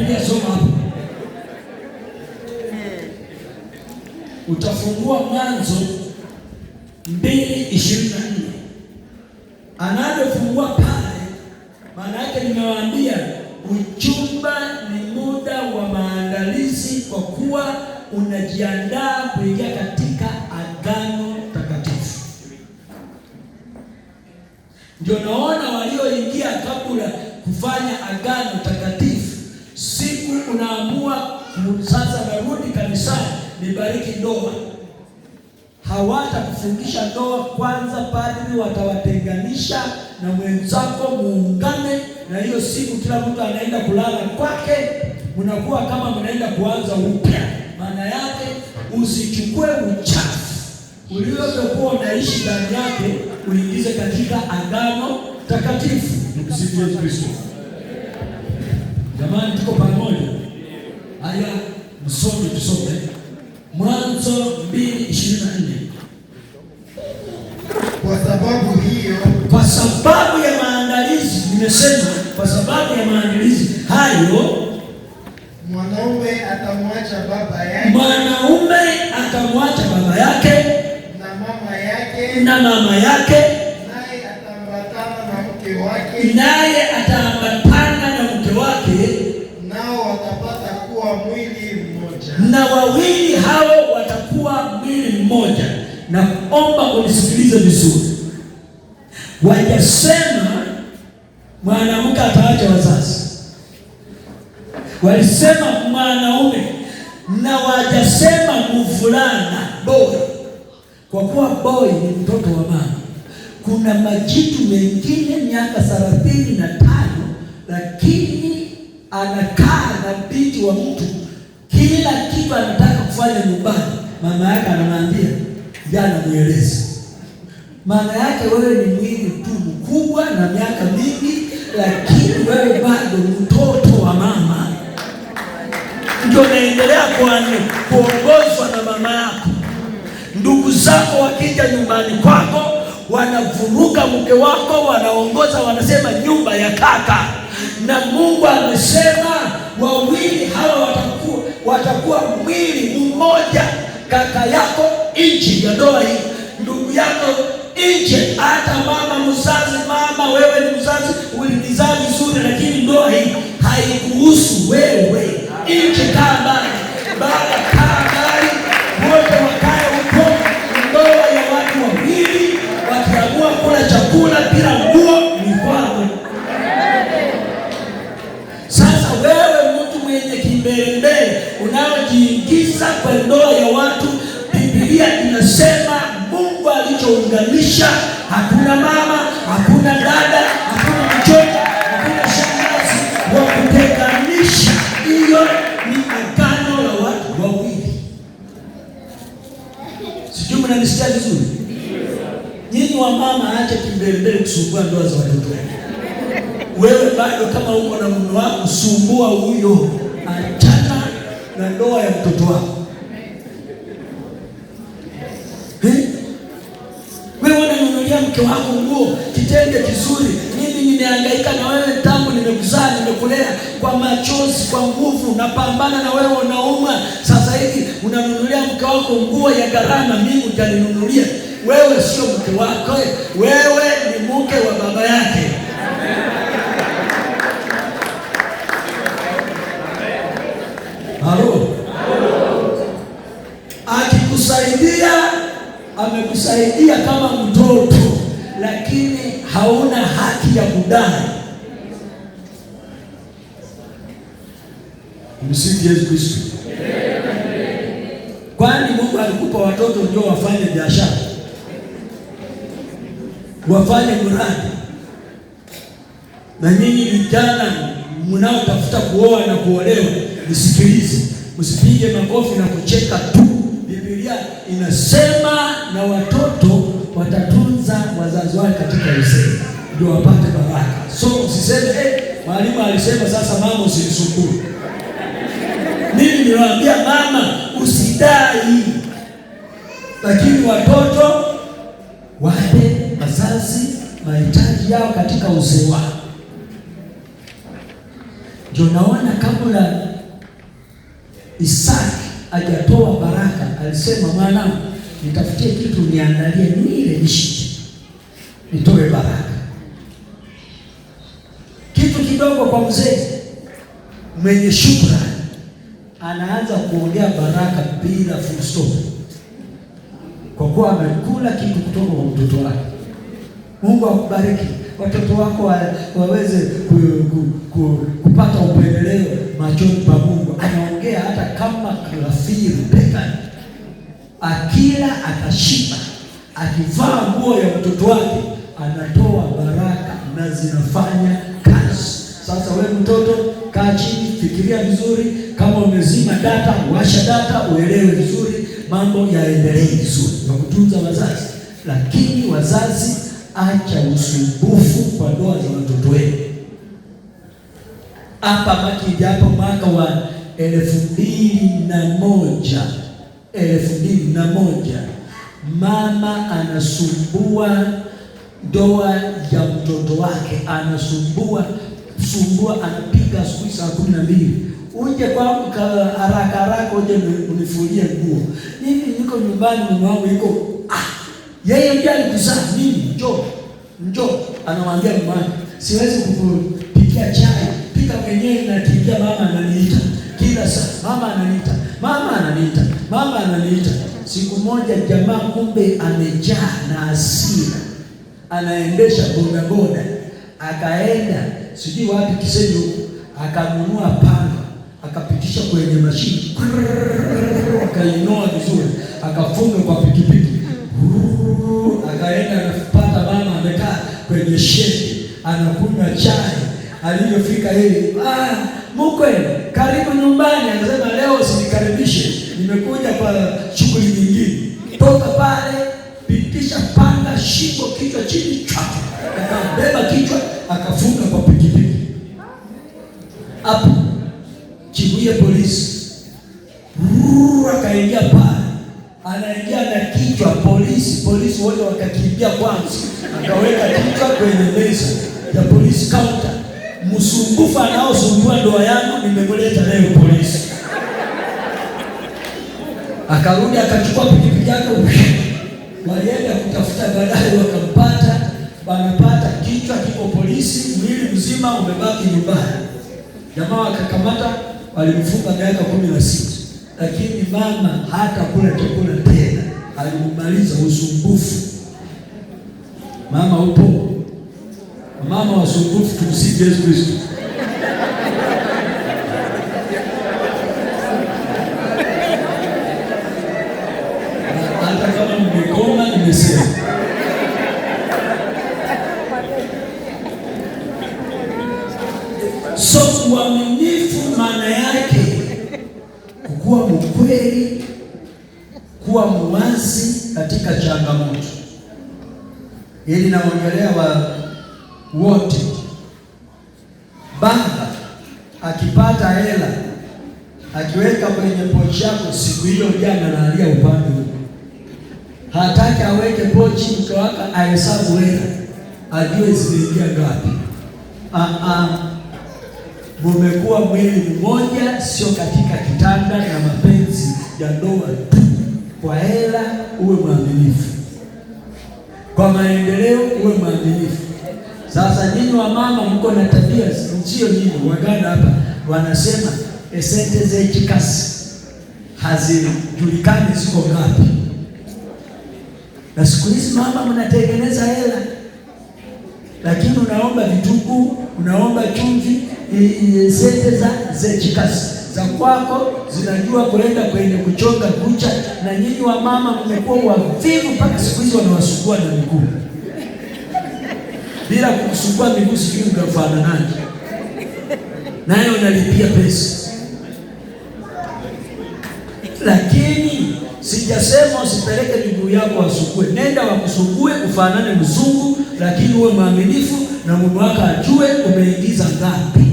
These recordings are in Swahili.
Biblia, soma hapo. Utafungua Mwanzo 2:24. Anapofungua pale, maana yake nimewaambia uchumba ni muda wa maandalizi, kwa kuwa unajiandaa kuingia katika agano takatifu. Ndio naona walioingia kabla kufanya agano takatifu, siku unaamua sasa narudi kanisani nibariki ndoa, hawatakufungisha ndoa kwanza. Padri watawatenganisha na mwenzako, muungane, na hiyo siku kila mtu anaenda kulala kwake, mnakuwa kama mnaenda kuanza upya. Maana yake usichukue uchafu uliokuwa unaishi ndani yake uingize katika agano takatifu. Msifu Yesu Kristo. Jamani, tuko pamoja? Haya, msome, tusome Mwanzo 2:24. Kwa sababu ya maandalizi, nimesema kwa sababu ya maandalizi hayo, mwanaume atamwacha baba yake na mama yake, naye ataambatana na mke wake, nao watapata kuwa mwili mmoja. Na wawili hao watakuwa mwili mmoja. Na omba unisikilize vizuri. Wajasema mwanamke ataacha wazazi, walisema mwanaume, na wajasema mvulana boy, kwa kuwa boy ni mtoto wa mama. Kuna majitu mengine miaka 35, lakini anakaa na binti wa mtu, kila kitu anataka kufanya nyumbani, mama yake anamwambia jana mueleze. Maana yake wewe ni mwili tu mkubwa na miaka mingi, lakini wewe bado mtoto wa mama. Ndio naendelea kuongozwa na mama yako. Ndugu zako wakija nyumbani kwako, wanavuruga mke wako, wanaongoza, wanasema nyumba ya kaka. Na Mungu amesema wawili hawa watakuwa mwili mmoja. Kaka yako nje ya ndoa hii, ndugu yako nje, hata mama mzazi. Mama, wewe ni mzazi, ulinizaa vizuri, lakini ndoa hii haikuhusu wewe. Nje, kaa mbali. Baba, kaa mbali. Wote wakae huko. Ndoa ya watu wawili wakiamua kula chakula bila nguo ni kwako. Sasa wewe mtu mwenye kimbelembele unaojiingiza kwa ndoa ya watu, Biblia inasema Mungu alichounganisha hakuna mama, hakuna dada, hakuna mtoto, hakuna shangazi wa kutenganisha. Hiyo ni agano la watu wawili. Sijui mnanisikia vizuri? Nyinyi wa mama, acha kimbelembele kusumbua ndoa za watoto wenu. Wewe bado kama uko na mume wako, sumbua huyo, achana na ndoa ya mtoto wako. Wewe unanunulia mke wako nguo, kitenge kizuri. Mimi nimehangaika na wewe tangu nimekuzaa, nimekulea kwa machozi, kwa nguvu, napambana na wewe, unauma. Sasa hivi unanunulia mke wako nguo ya gharama, mimi hujaninunulia. Wewe sio mke wako, wewe ni mke wa baba yake. Halo. Akikusaidia, amekusaidia kama mtoto, lakini hauna haki ya kudai. Msifu Yesu Kristo. Kwani Mungu alikupa watoto ndio wafanye biashara, wafanye mradi? Na nyinyi vijana mnaotafuta kuoa na kuolewa, nisikilize, msipige makofi na kucheka tu. Biblia inasema na watoto watatunza wazazi wao katika uzee ndio wapate baraka. So usiseme mwalimu alisema sasa mama usinisumbue. Mimi niliwaambia mama usidai, lakini watoto wape wazazi mahitaji yao katika uzee wao. Ndio naona kabla Isaki hajatoa baraka alisema, mwanangu, nitafutie kitu niandalie nile nishibe, nitoe baraka. Kitu kidogo kwa mzee mwenye shukrani, anaanza kuongea baraka bila full stop, kwa kuwa amekula kitu kutoka kwa mtoto wake. Mungu akubariki, watoto wako waweze kupata upendeleo machoni pa Mungu. Anaongea hata kama kafiri pekani, akila atashiba, akivaa nguo ya mtoto wake anatoa baraka na zinafanya kazi. Sasa wewe mtoto, kaa chini, fikiria vizuri. Kama umezima data, washa data, uelewe vizuri, mambo yaendelee vizuri na kutunza wazazi. Lakini wazazi, acha usumbufu kwa ndoa za watoto wenu. Hapa Makindi hapo mwaka wa 2001 mama anasumbua ndoa ya mtoto wake, anasumbua, anapiga asubuhi saa 12, uje kwa haraka uje unifulie nguo. Mimi niko nyumbani, mume wangu yuko yeye ndiye alikuzaa mimi, njoo. Anamwambia mama, siwezi kukupikia chai, pika mwenyewe, nakimbia, mama ananiita kila saa, mama ananiita. Siku moja jamaa kumbe amejaa na hasira, anaendesha bodaboda, akaenda sijui wapi Kisenyi huko, akanunua panga, akapitisha kwenye mashini, akainoa vizuri, akafunga kwa pikipiki, akaenda anapata mama amekaa kwenye shedi anakunywa chai. Aliyofika yeye, mkwe, karibu nyumbani. Anasema, leo usinikaribishe, nimekuja kwa shughuli nyingine. Toka pale, pitisha panga, shingo, kichwa chini, akabeba kichwa, akafunga kwa pikipiki. Hapo Chibuye polisi, akaingia pale, anaingia na kichwa, polisi wote wakakimbia kwanza, akaweka kichwa kwenye meza ya polisi counter. Msumbufu anaosumbua ndoa yangu nimemleta leo polisi. Akarudi akachukua pikipiki yake, walienda kutafuta, baadaye wakampata, wanapata kichwa kiko polisi, mwili mzima umebaki nyumbani. Jamaa wakakamata, walimfunga miaka 16, lakini mama hata kula chakula tena, alimaliza usumbufu. Mama upo? Mama wasumbufu, tumsifu Yesu Kristo. Hata kama mmekoma, nimesema. So uaminifu maana yake kuwa mkweli, kuwa muwazi katika changamoto. Ili naongelea wote. Baba akipata hela, akiweka kwenye pochi yako, siku hiyo jana analia upande huu. Hataki aweke pochi, mke wake ahesabu hela, ajue zimeingia ngapi. Mumekuwa mwili mmoja, sio katika kitanda na mapenzi ya ndoa tu. Kwa hela uwe mwaminifu, kwa maendeleo uwe mwaminifu. Sasa nyinyi wa mama mko na tabia, sio nyinyi Waganda hapa wanasema esente zechikasi hazijulikani ziko ngapi. Na siku hizi mama mnatengeneza hela, lakini unaomba vitunguu, unaomba chumvi, sente zechikasi za kwako zinajua kuenda kwenye kuchonga kucha. Na nyinyi wa mama mmekuwa wavivu mpaka siku hizi wanawasugua na miguu. Bila kukusugua miguu sijui mnafananaje, naye unalipia pesa. Lakini sijasema usipeleke miguu yako wasugue, nenda wakusugue ufanane mzungu, lakini uwe mwaminifu na mume wako ajue umeingiza ngapi.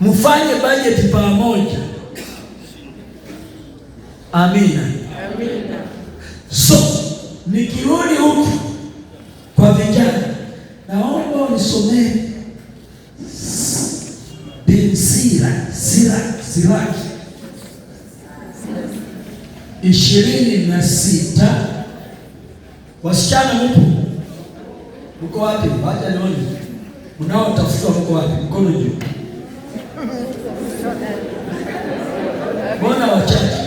Mfanye bajeti pamoja. Amina. So nikirudi huku kwa vijana, naomba unisomee Siraki 26. Wasichana mko wapi? Wacha nione. Unaotafuta mko wapi? Mkono juu. Mbona wachache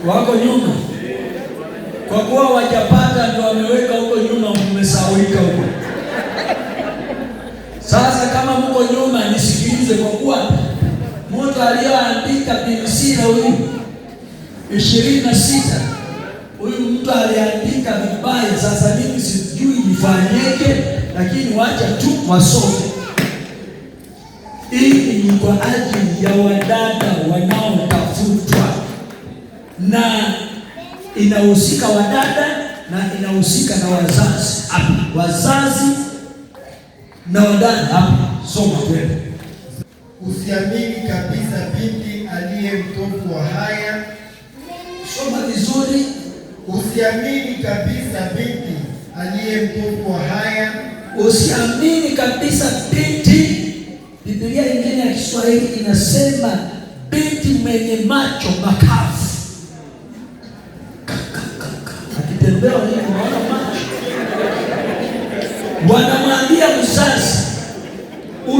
wako nyuma? Kwa kuwa wajapata ndio wameweka huko nyuma, mmesaulika huko. Sasa kama mko nyuma, nisikilize, kwa kuwa mtu aliyoandika BBC na huyu 26, huyu mtu aliandika vibaya. Sasa mimi sijui nifanyeje, lakini wacha tu wasome. Hii ni kwa ajili ya wadada wanaotafutwa, na inahusika wadada na inahusika na wazazi hapa, wazazi na wadada hapa. Soma kwenda. Usiamini kabisa binti aliye mtovu wa haya. Soma vizuri. Usiamini kabisa binti aliye mtovu wa haya. Usiamini kabisa binti. Biblia nyingine ya Kiswahili inasema binti mwenye macho makavu. Akitembea hivi unaona macho. Wanamwambia mzazi,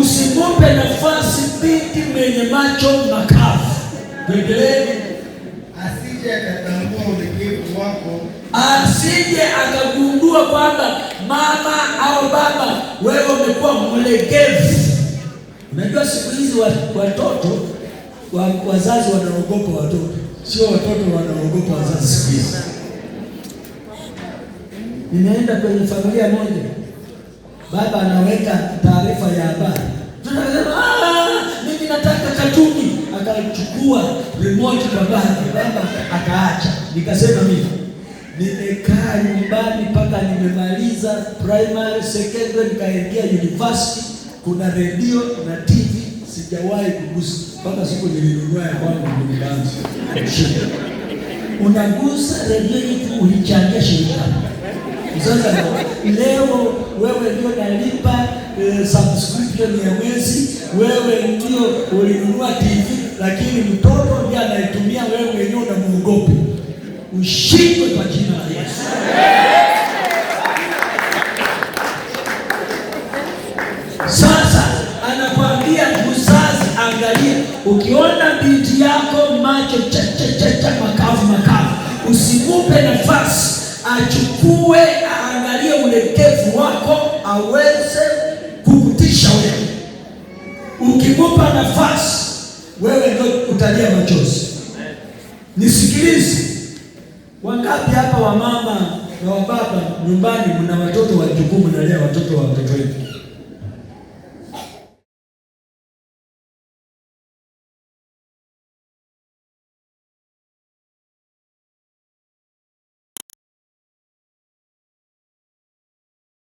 usimupe nafasi binti mwenye macho makavu. Biblia asije akatambua ulegevu wako, asije akagundua kwamba mama au baba wewe umekuwa mlegevu. Unajua siku hizi watoto wazazi wanaogopa watoto, sio watoto wanaogopa wazazi siku hizi. Nimeenda kwenye familia moja, baba anaweka taarifa ya habari, tunasema mimi nataka katuni, akachukua remote kwa baba akaacha. Nikasema mimi nimekaa nyumbani mpaka nimemaliza primary, secondary, nikaingia university. Kuna redio na TV sijawahi kugusa mpaka siku nilinunua ya kwangu nyumbani. Unagusa redio hii ulichangia shirika. Sasa leo wewe ndio nalipa subscription ya mwezi, wewe ndio ulinunua TV, lakini mtoto ndiye anaitumia, wewe mwenyewe unamuogopa. Ushindwe kwa jina la Yesu. Sasa anakuambia mzazi, angalia, ukiona binti yako macho makavu, usimupe nafasi, achukue, aangalie ulegevu wako, aweze kukutisha wewe. Ukimupa nafasi, wewe ndio utalia machozi. Nisikilize, wangapi hapa wa mama na wa baba nyumbani mna watoto wa jukumu, nalea watoto wa watoto wetu?